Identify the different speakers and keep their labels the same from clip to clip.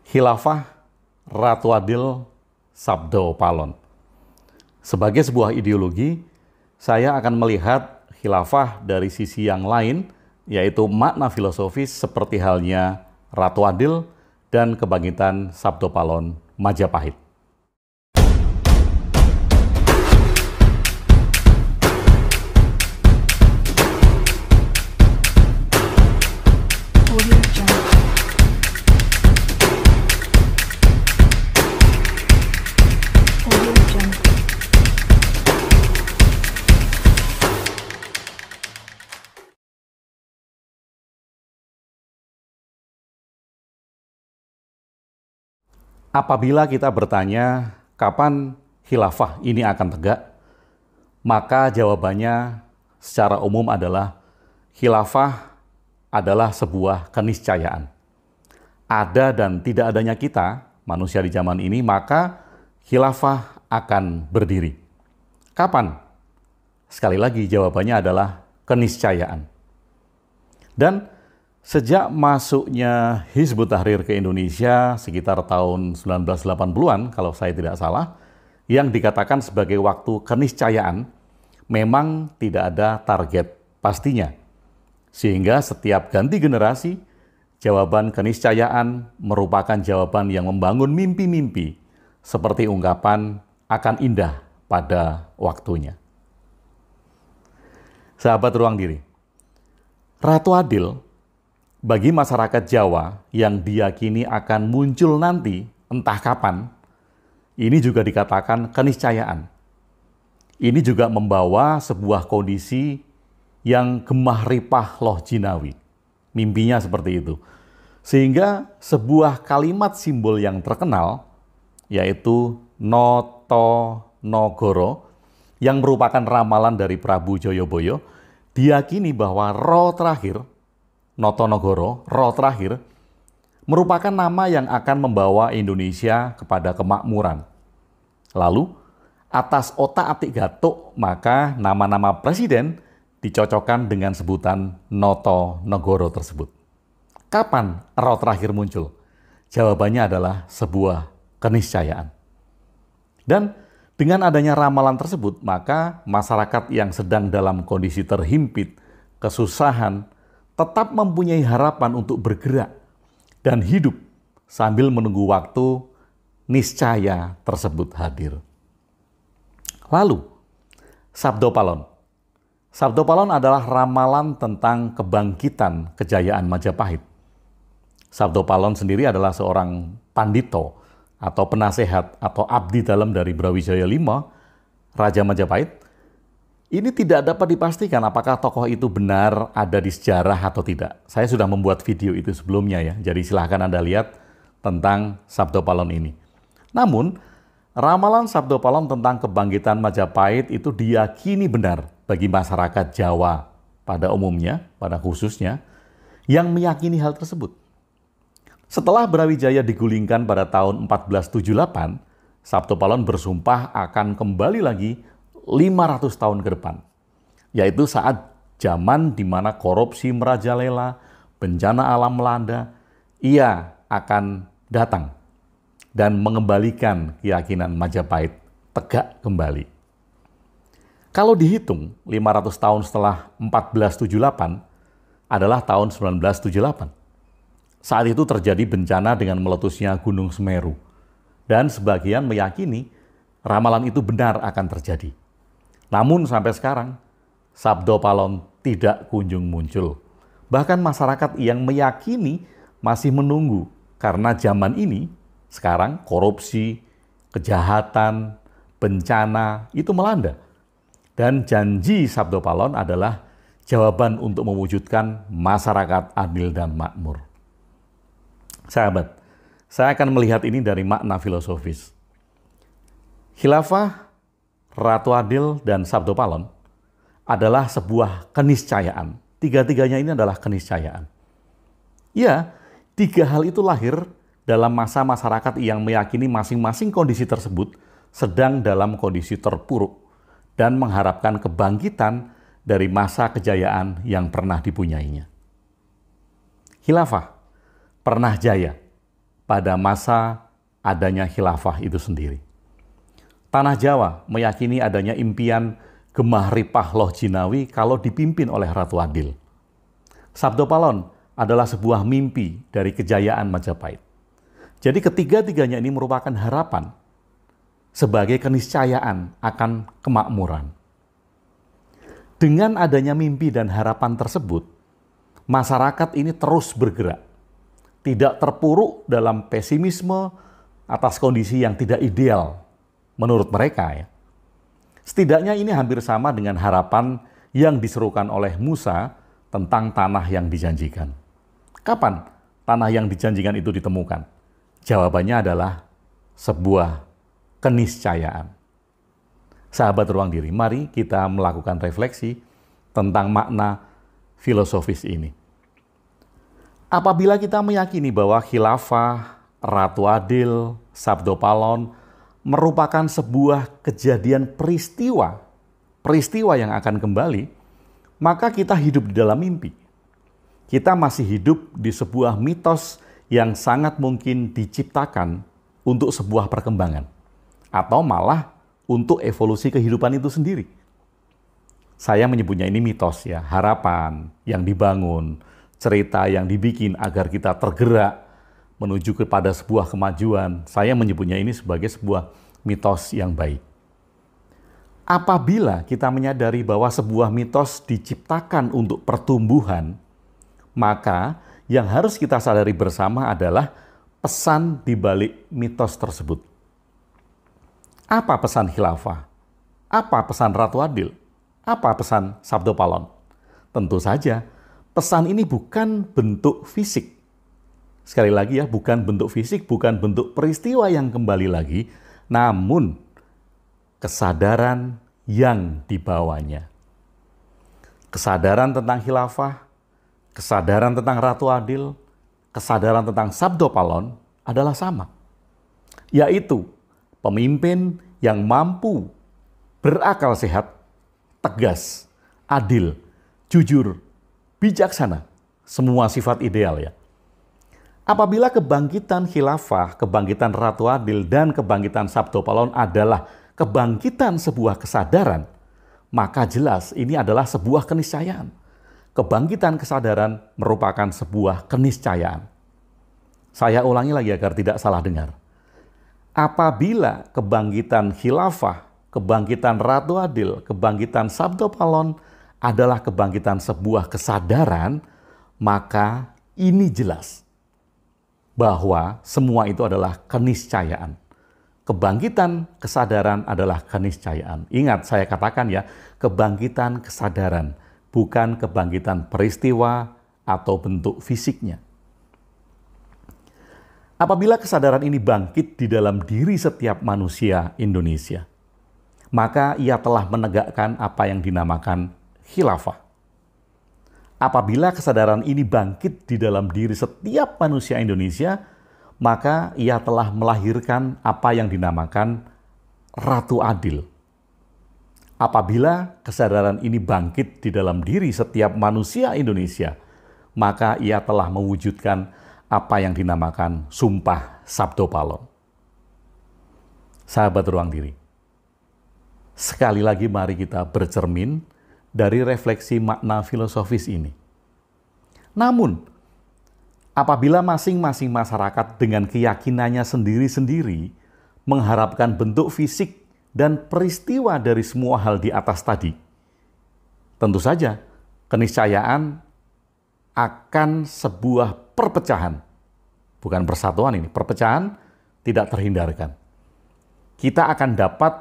Speaker 1: Khilafah Ratu Adil Sabdo Palon. Sebagai sebuah ideologi, saya akan melihat khilafah dari sisi yang lain, yaitu makna filosofis seperti halnya Ratu Adil dan kebangkitan Sabdo Palon Majapahit. Apabila kita bertanya kapan khilafah ini akan tegak, maka jawabannya secara umum adalah khilafah adalah sebuah keniscayaan. Ada dan tidak adanya kita, manusia di zaman ini, maka khilafah akan berdiri. Kapan? Sekali lagi jawabannya adalah keniscayaan. Dan sejak masuknya Hizbut Tahrir ke Indonesia sekitar tahun 1980-an, kalau saya tidak salah, yang dikatakan sebagai waktu keniscayaan, memang tidak ada target pastinya. Sehingga setiap ganti generasi, jawaban keniscayaan merupakan jawaban yang membangun mimpi-mimpi, seperti ungkapan akan indah pada waktunya. Sahabat Ruang Diri, Ratu Adil bagi masyarakat Jawa yang diyakini akan muncul nanti, entah kapan, ini juga dikatakan keniscayaan. Ini juga membawa sebuah kondisi yang gemah ripah loh jinawi. Mimpinya seperti itu. Sehingga sebuah kalimat simbol yang terkenal, yaitu Noto Nogoro, yang merupakan ramalan dari Prabu Joyoboyo, diyakini bahwa roh terakhir, Notonogoro, roh terakhir, merupakan nama yang akan membawa Indonesia kepada kemakmuran. Lalu, atas otak-atik Gatuk, maka nama-nama presiden dicocokkan dengan sebutan Notonogoro tersebut. Kapan roh terakhir muncul? Jawabannya adalah sebuah keniscayaan. Dan dengan adanya ramalan tersebut, maka masyarakat yang sedang dalam kondisi terhimpit, kesusahan, tetap mempunyai harapan untuk bergerak dan hidup sambil menunggu waktu niscaya tersebut hadir. Lalu, Sabdo Palon. Sabdo Palon adalah ramalan tentang kebangkitan kejayaan Majapahit. Sabdo Palon sendiri adalah seorang pandito atau penasehat atau abdi dalam dari Brawijaya V, Raja Majapahit. Ini tidak dapat dipastikan apakah tokoh itu benar ada di sejarah atau tidak. Saya sudah membuat video itu sebelumnya ya, jadi silahkan Anda lihat tentang Sabdo Palon ini. Namun, ramalan Sabdo Palon tentang kebangkitan Majapahit itu diyakini benar bagi masyarakat Jawa pada umumnya, pada khususnya, yang meyakini hal tersebut. Setelah Brawijaya digulingkan pada tahun 1478, Sabdo Palon bersumpah akan kembali lagi 500 tahun ke depan, yaitu saat zaman di mana korupsi merajalela, bencana alam melanda, ia akan datang dan mengembalikan keyakinan Majapahit tegak kembali. Kalau dihitung 500 tahun setelah 1478 adalah tahun 1978. Saat itu terjadi bencana dengan meletusnya Gunung Semeru, dan sebagian meyakini ramalan itu benar akan terjadi. Namun sampai sekarang, Sabdo Palon tidak kunjung muncul. Bahkan masyarakat yang meyakini masih menunggu karena zaman ini, sekarang korupsi, kejahatan, bencana itu melanda. Dan janji Sabdo Palon adalah jawaban untuk mewujudkan masyarakat adil dan makmur. Sahabat, saya akan melihat ini dari makna filosofis. Khilafah Ratu Adil dan Sabdo Palon adalah sebuah keniscayaan. Tiga-tiganya ini adalah keniscayaan. Ya, tiga hal itu lahir dalam masa masyarakat yang meyakini masing-masing kondisi tersebut sedang dalam kondisi terpuruk dan mengharapkan kebangkitan dari masa kejayaan yang pernah dipunyainya. Khilafah pernah jaya, pada masa adanya khilafah itu sendiri. Tanah Jawa meyakini adanya impian Gemah Ripah Loh Jinawi kalau dipimpin oleh Ratu Adil. Sabdo Palon adalah sebuah mimpi dari kejayaan Majapahit. Jadi ketiga-tiganya ini merupakan harapan sebagai keniscayaan akan kemakmuran. Dengan adanya mimpi dan harapan tersebut, masyarakat ini terus bergerak, tidak terpuruk dalam pesimisme atas kondisi yang tidak ideal menurut mereka ya. Setidaknya ini hampir sama dengan harapan yang diserukan oleh Musa tentang tanah yang dijanjikan. Kapan tanah yang dijanjikan itu ditemukan? Jawabannya adalah sebuah keniscayaan. Sahabat Ruang Diri, mari kita melakukan refleksi tentang makna filosofis ini. Apabila kita meyakini bahwa khilafah, Ratu Adil, Sabdo Palon merupakan sebuah kejadian peristiwa yang akan kembali, maka kita hidup di dalam mimpi. Kita masih hidup di sebuah mitos yang sangat mungkin diciptakan untuk sebuah perkembangan, atau malah untuk evolusi kehidupan itu sendiri. Saya menyebutnya ini mitos ya, harapan yang dibangun, cerita yang dibikin agar kita tergerak menuju kepada sebuah kemajuan. Saya menyebutnya ini sebagai sebuah mitos yang baik. Apabila kita menyadari bahwa sebuah mitos diciptakan untuk pertumbuhan, maka yang harus kita sadari bersama adalah pesan di balik mitos tersebut. Apa pesan khilafah? Apa pesan Ratu Adil? Apa pesan Sabdo Palon? Tentu saja, pesan ini bukan bentuk fisik. Sekali lagi ya, bukan bentuk fisik, bukan bentuk peristiwa yang kembali lagi, namun kesadaran yang dibawanya. Kesadaran tentang khilafah, kesadaran tentang Ratu Adil, kesadaran tentang Sabdo Palon adalah sama, yaitu pemimpin yang mampu berakal sehat, tegas, adil, jujur, bijaksana, semua sifat ideal ya. Apabila kebangkitan khilafah, kebangkitan Ratu Adil, dan kebangkitan Sabdo Palon adalah kebangkitan sebuah kesadaran, maka jelas ini adalah sebuah keniscayaan. Kebangkitan kesadaran merupakan sebuah keniscayaan. Saya ulangi lagi agar tidak salah dengar. Apabila kebangkitan khilafah, kebangkitan Ratu Adil, kebangkitan Sabdo Palon adalah kebangkitan sebuah kesadaran, maka ini jelas bahwa semua itu adalah keniscayaan. Kebangkitan kesadaran adalah keniscayaan. Ingat, saya katakan ya, kebangkitan kesadaran, bukan kebangkitan peristiwa atau bentuk fisiknya. Apabila kesadaran ini bangkit di dalam diri setiap manusia Indonesia, maka ia telah menegakkan apa yang dinamakan khilafah. Apabila kesadaran ini bangkit di dalam diri setiap manusia Indonesia, maka ia telah melahirkan apa yang dinamakan Ratu Adil. Apabila kesadaran ini bangkit di dalam diri setiap manusia Indonesia, maka ia telah mewujudkan apa yang dinamakan Sumpah Sabdo Palon. Sahabat Ruang Diri, sekali lagi mari kita bercermin dari refleksi makna filosofis ini. Namun, apabila masing-masing masyarakat dengan keyakinannya sendiri-sendiri mengharapkan bentuk fisik dan peristiwa dari semua hal di atas tadi, tentu saja keniscayaan akan sebuah perpecahan. Bukan persatuan ini, perpecahan tidak terhindarkan. Kita akan dapat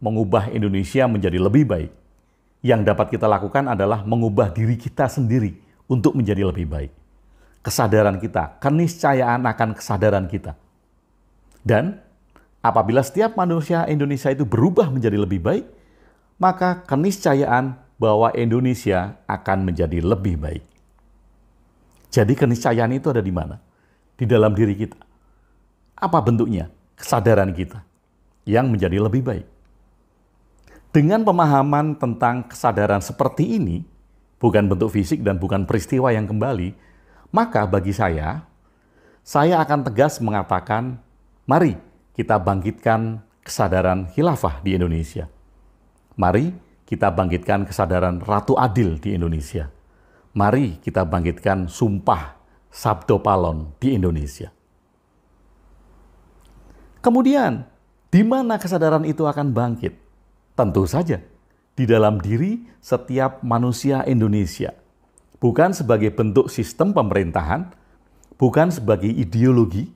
Speaker 1: mengubah Indonesia menjadi lebih baik. Yang dapat kita lakukan adalah mengubah diri kita sendiri untuk menjadi lebih baik. Kesadaran kita, keniscayaan akan kesadaran kita. Dan apabila setiap manusia Indonesia itu berubah menjadi lebih baik, maka keniscayaan bahwa Indonesia akan menjadi lebih baik. Jadi keniscayaan itu ada di mana? Di dalam diri kita. Apa bentuknya? Kesadaran kita yang menjadi lebih baik. Dengan pemahaman tentang kesadaran seperti ini, bukan bentuk fisik dan bukan peristiwa yang kembali, maka bagi saya, saya akan tegas mengatakan, mari kita bangkitkan kesadaran khilafah di Indonesia. Mari kita bangkitkan kesadaran Ratu Adil di Indonesia. Mari kita bangkitkan Sumpah Sabdo Palon di Indonesia. Kemudian, di mana kesadaran itu akan bangkit? Tentu saja, di dalam diri setiap manusia Indonesia. Bukan sebagai bentuk sistem pemerintahan, bukan sebagai ideologi,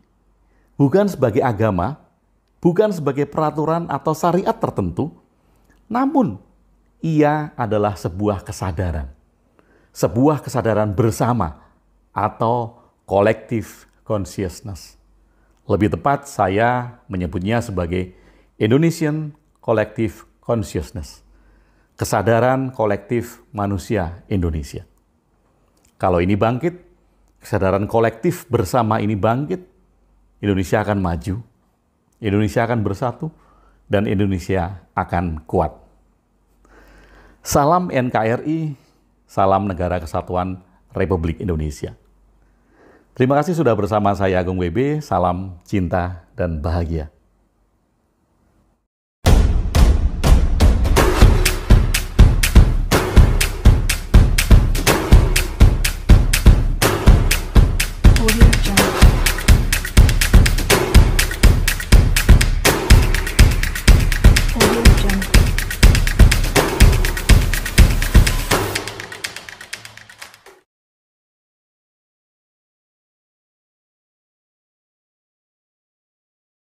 Speaker 1: bukan sebagai agama, bukan sebagai peraturan atau syariat tertentu, namun ia adalah sebuah kesadaran. Sebuah kesadaran bersama atau collective consciousness. Lebih tepat saya menyebutnya sebagai Indonesian Collective Consciousness. Kesadaran kolektif manusia Indonesia. Kalau ini bangkit, kesadaran kolektif bersama ini bangkit, Indonesia akan maju, Indonesia akan bersatu, dan Indonesia akan kuat. Salam NKRI, salam Negara Kesatuan Republik Indonesia. Terima kasih sudah bersama saya Agung WB, salam cinta dan bahagia.